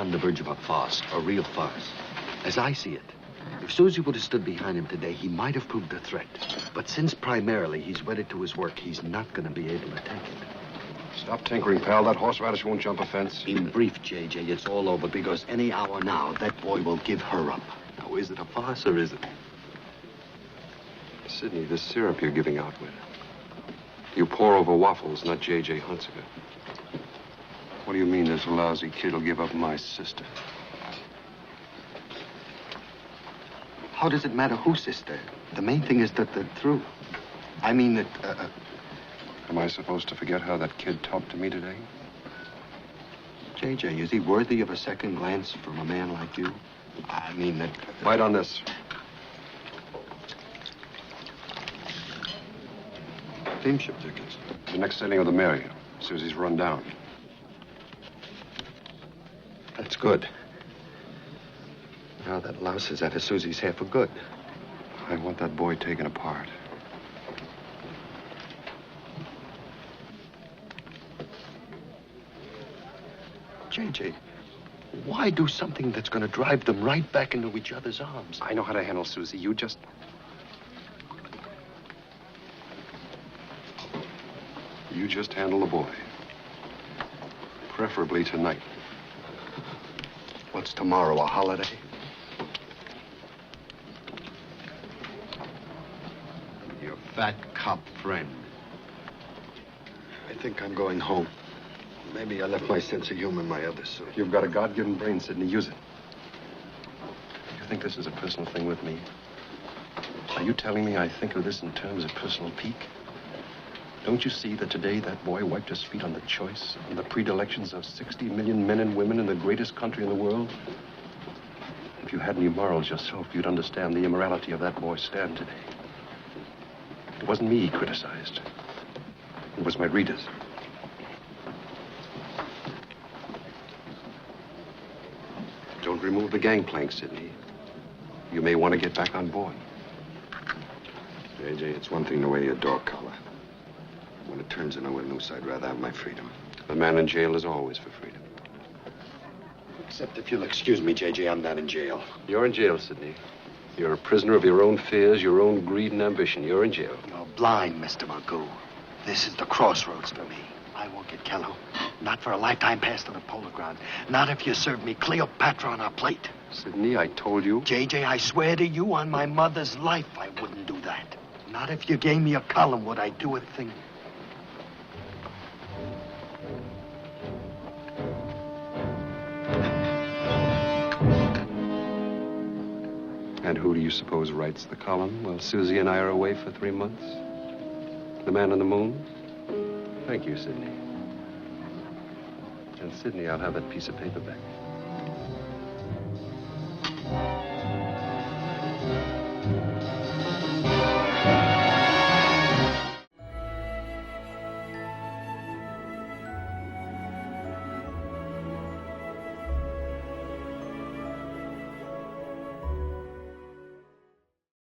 on the verge of a farce, a real farce. As I see it, if Susie would have stood behind him today, he might have proved a threat. But since primarily he's wedded to his work, he's not going to be able to take it. Stop tinkering, pal. That horseradish won't jump a fence. In brief, J.J., it's all over because any hour now, that boy will give her up. Now, is it a farce or is it? Sidney, this syrup you're giving out with. You pour over waffles, not J.J. Hunsecker. What do you mean this lousy kid will give up my sister? How does it matter whose sister? The main thing is that they're through. I mean that, Am I supposed to forget how that kid talked to me today? J.J., is he worthy of a second glance from a man like you? I mean that... Bite on this. Steamship tickets. The next sailing of the Mary. Susie's run down. That's good. Now that louse is out of Susie's hair for good. I want that boy taken apart. J.J., why do something that's going to drive them right back into each other's arms? I know how to handle Susie. You just... You just handle the boy. Preferably tonight. What's tomorrow, a holiday? Your fat cop friend. I think I'm going home. Maybe I left my sense of humor in my other suit. You've got a God-given brain, Sidney. Use it. You think this is a personal thing with me? Are you telling me I think of this in terms of personal pique? Don't you see that today that boy wiped his feet on the choice, on the predilections of 60 million men and women in the greatest country in the world? If you had any morals yourself, you'd understand the immorality of that boy's stand today. It wasn't me he criticized. It was my readers. Don't remove the gangplank, Sidney. You may want to get back on board. J.J., it's one thing to wear your dog collar. When it turns into a noose, I'd rather have my freedom. The man in jail is always for freedom. Except if you'll excuse me, J.J., I'm not in jail. You're in jail, Sidney. You're a prisoner of your own fears, your own greed and ambition. You're in jail. You're blind, Mr. Magoo. This is the crossroads for me. I won't get Kello. Not for a lifetime pass to the Polar Grounds. Not if you serve me Cleopatra on a plate. Sidney, I told you. J.J., I swear to you on my mother's life I wouldn't do that. Not if you gave me a column would I do a thing. And who do you suppose writes the column while Susie and I are away for 3 months? The man on the moon? Thank you, Sidney. And Sidney, I'll have that piece of paper back.